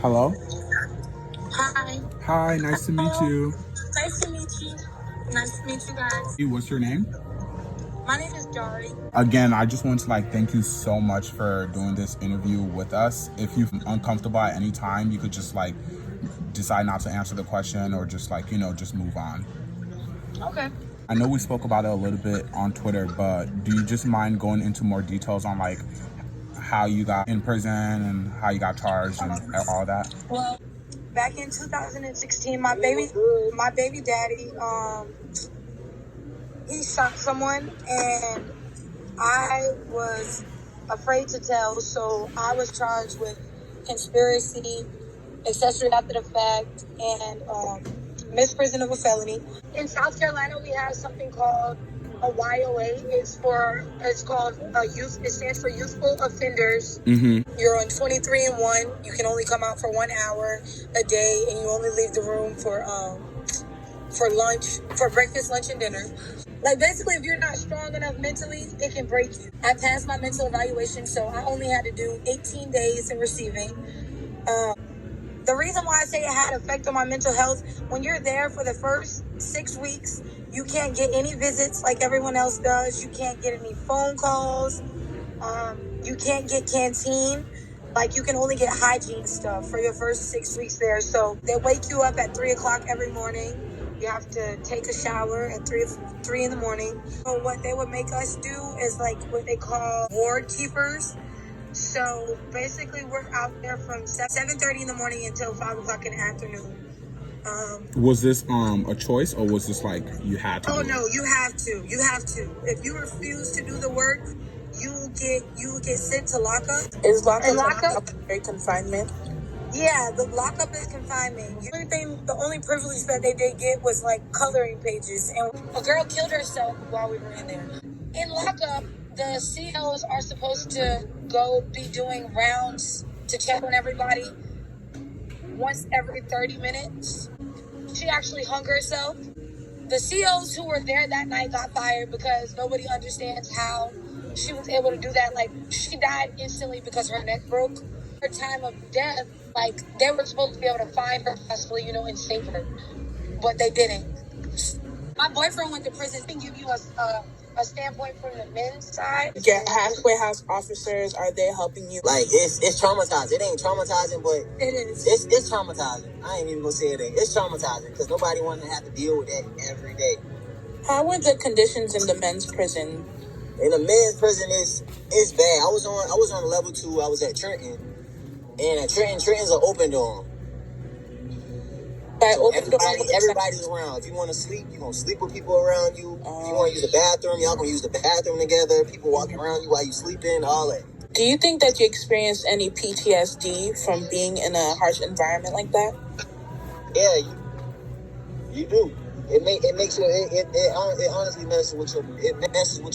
Hello? Hi. Hi, nice to meet Hello. you. Nice to meet you. Nice to meet you guys. What's your name? My name is Jari. Again, I just want to thank you so much for doing this interview with us. If you're uncomfortable at any time, you could just decide not to answer the question or just just move on. Okay. I know we spoke about it a little bit on Twitter, but do you just mind going into more details on how you got in prison and how you got charged and all that? Well, back in 2016, my baby daddy, he shot someone, and I was afraid to tell, so I was charged with conspiracy, accessory after the fact, and misprision of a felony. In South Carolina, we have something called a YOA. It's called youth. It stands for Youthful Offenders. Mm-hmm. You're on 23 and 1. You can only come out for 1 hour a day, and you only leave the room for lunch, for breakfast, lunch, and dinner. Basically, if you're not strong enough mentally, it can break you. I passed my mental evaluation, so I only had to do 18 days in receiving. The reason why I say it had an effect on my mental health, when you're there for the first 6 weeks, you can't get any visits like everyone else does. You can't get any phone calls. You can't get canteen. You can only get hygiene stuff for your first 6 weeks there. So they wake you up at 3 o'clock every morning. You have to take a shower at 3 in the morning. So what they would make us do is what they call ward keepers. So basically, we're out there from 7:30 in the morning until 5 o'clock in the afternoon. Was this a choice, or was this you had to? Oh no, you have to. You have to. If you refuse to do the work, you will get sent to lockup. Is lockup a confinement? Yeah, the lockup is confinement. The only privilege that they did get was coloring pages, and a girl killed herself while we were in there. In lockup, the COs are supposed to be doing rounds to check on everybody once every 30 minutes. She actually hung herself. The COs who were there that night got fired because nobody understands how she was able to do that. She died instantly because her neck broke. Her time of death, they were supposed to be able to find her possibly, and save her, but they didn't. My boyfriend went to prison. I can give you a standpoint from the men's side. Yeah, halfway house officers, are they helping you? It's traumatizing. It ain't traumatizing, but it is. It's traumatizing. I ain't even gonna say it ain't. It's traumatizing because nobody wants to have to deal with that every day. How were the conditions in the men's prison? In the men's prison is bad. I was on level 2. I was at Trenton, and at Trenton's an open dorm. So everybody's around. If you want to sleep, you're going to sleep with people around you. If you want to use the bathroom, y'all going to use the bathroom together. People walking around you while you sleeping, all that. Do you think that you experienced any PTSD from being in a harsh environment like that? Yeah, you do. It makes you. It honestly messes with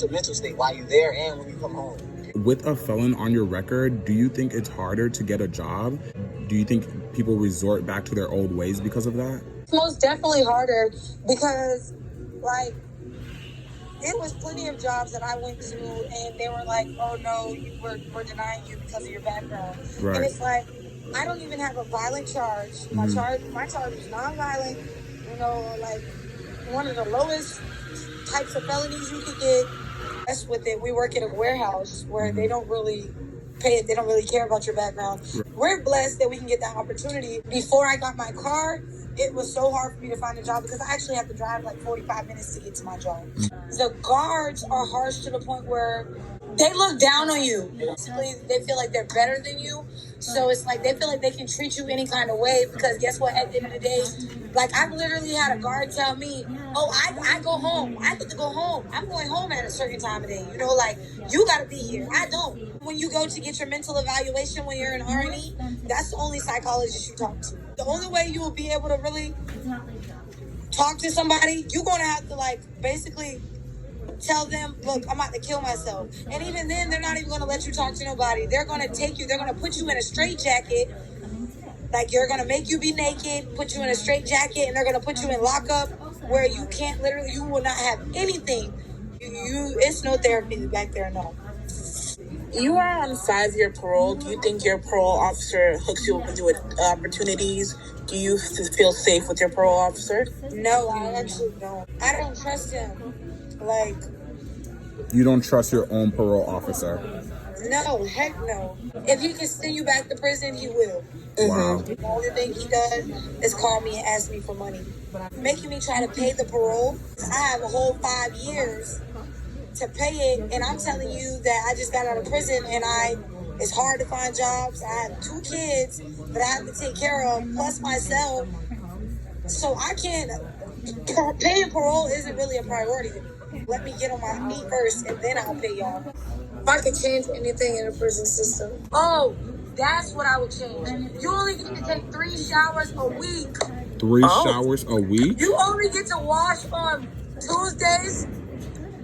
your mental state while you're there and when you come home. With a felon on your record, do you think it's harder to get a job? Do you think people resort back to their old ways because of that? It's most definitely harder because, it was plenty of jobs that I went to and they were like, oh no, we're denying you because of your background. Right. And it's I don't even have a violent charge. My charge is non-violent, one of the lowest types of felonies you could get. That's with it. We work at a warehouse where they don't really they don't really care about your background. Right. We're blessed that we can get that opportunity. Before I got my car, it was so hard for me to find a job because I actually have to drive 45 minutes to get to my job. The guards are harsh to the point where they look down on you. Basically, they feel like they're better than you. So it's they feel like they can treat you any kind of way because guess what? At the end of the day, I've literally had a guard tell me, oh, I go home. I get to go home. I'm going home at a certain time of day. You got to be here. I don't. When you go to get your mental evaluation when you're in R&E, that's the only psychologist you talk to. The only way you will be able to really talk to somebody, you're going to have to basically tell them, look, I'm about to kill myself. And even then, they're not even going to let you talk to nobody. They're going to they're going to put you in a straitjacket. You're going to make you be naked, put you in a straitjacket, and they're going to put you in lockup where you will not have anything. It's no therapy back there, no. You are on 5-year parole. Do you think your parole officer hooks you up into opportunities? Do you feel safe with your parole officer? No, I actually don't. I don't trust him. Like, You don't trust your own parole officer. no, heck no. If he can send you back to prison, he will. Wow. The only thing he does is call me and ask me for money. Making me try to pay the parole. I have a whole 5 years to pay it, and I'm telling you that I just got out of prison and it's hard to find jobs. I have 2 kids that I have to take care of, plus myself. So I can't, paying parole isn't really a priority. Let me get on my feet first and then I'll pay y'all. If I could change anything in the prison system. Oh, that's what I would change. You only get to take 3 showers a week. 3 showers a week? You only get to wash on Tuesdays,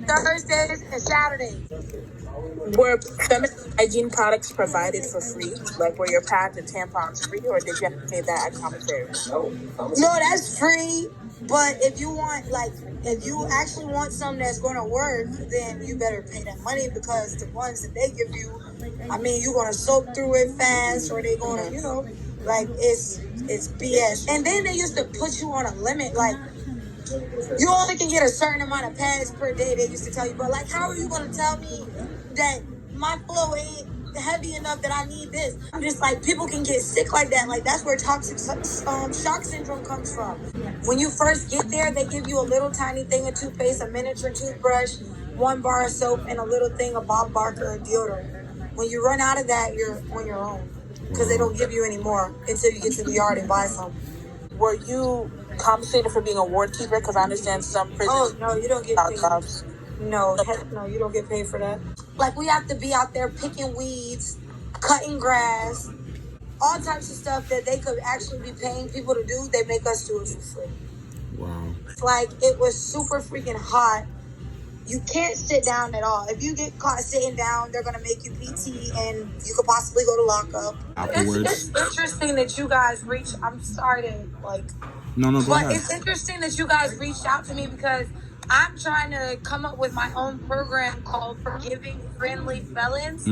Thursdays, and Saturdays. Were feminine hygiene products provided for free? Like, were your pads and tampons free, or did you have to pay that at commissary? No, that's free. But if you want, like, if you actually want something that's going to work, then you better pay that money, because the ones that they give you, I mean, you're going to soak through it fast, or they're going to, you know, like, it's BS. And then they used to put you on a limit, like, you only can get a certain amount of pads per day, they used to tell you. But, like, how are you going to tell me that my flow ain't heavy enough that I need this? I'm just like, people can get sick like that. Like, that's where toxic shock syndrome comes from. When you first get there, they give you a little tiny thing of toothpaste, a miniature toothbrush, 1 bar of soap, and a little thing of Bob Barker deodorant. When you run out of that, you're on your own, because they don't give you any more until you get to the yard and buy some. Were you compensated for being a ward keeper? Because I understand some prisons. Oh, no, you don't get paid. Jobs. No, heck no, you don't get paid for that. Like, we have to be out there picking weeds, cutting grass, all types of stuff that they could actually be paying people to do. They make us do it for free. Wow. Like, it was super freaking hot. You can't sit down at all. If you get caught sitting down, they're going to make you PT and you could possibly go to lockup. Afterwards? It's interesting that you guys I'm sorry to, like... No, go But ahead. it's interesting that you guys reached out to me, because I'm trying to come up with my own program called Forgiving Friendly Felons,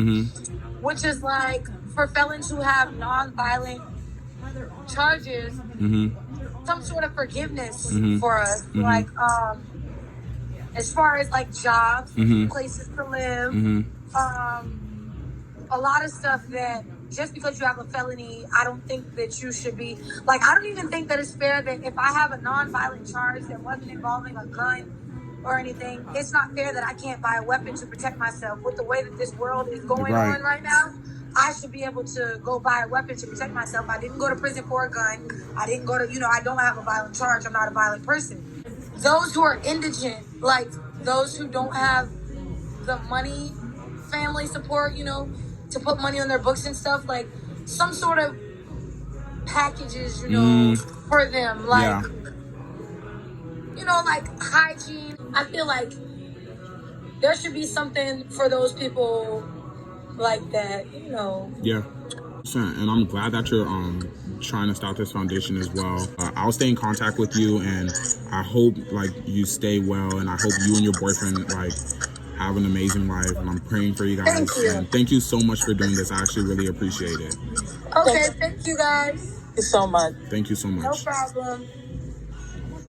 which is like for felons who have non-violent charges, some sort of forgiveness for us. Like, as far as like jobs, places to live, a lot of stuff that just because you have a felony, I don't think that you should be, like, I don't even think that it's fair that if I have a non-violent charge that wasn't involving a gun or anything, it's not fair that I can't buy a weapon to protect myself. With the way that this world is going on right now, I should be able to go buy a weapon to protect myself. I didn't go to prison for a gun. I didn't go to, I don't have a violent charge. I'm not a violent person. Those who are indigent, like those who don't have the money, family support, to put money on their books and stuff, like some sort of packages, for them, like, like hygiene. I feel like there should be something for those people like that, Yeah. And I'm glad that you're trying to start this foundation as well. I'll stay in contact with you, and I hope like you stay well, and I hope you and your boyfriend like have an amazing life, and I'm praying for you guys. Thank you. And thank you so much for doing this. I actually really appreciate it. Okay, thank you guys. Thank you so much. Thank you so much. No problem.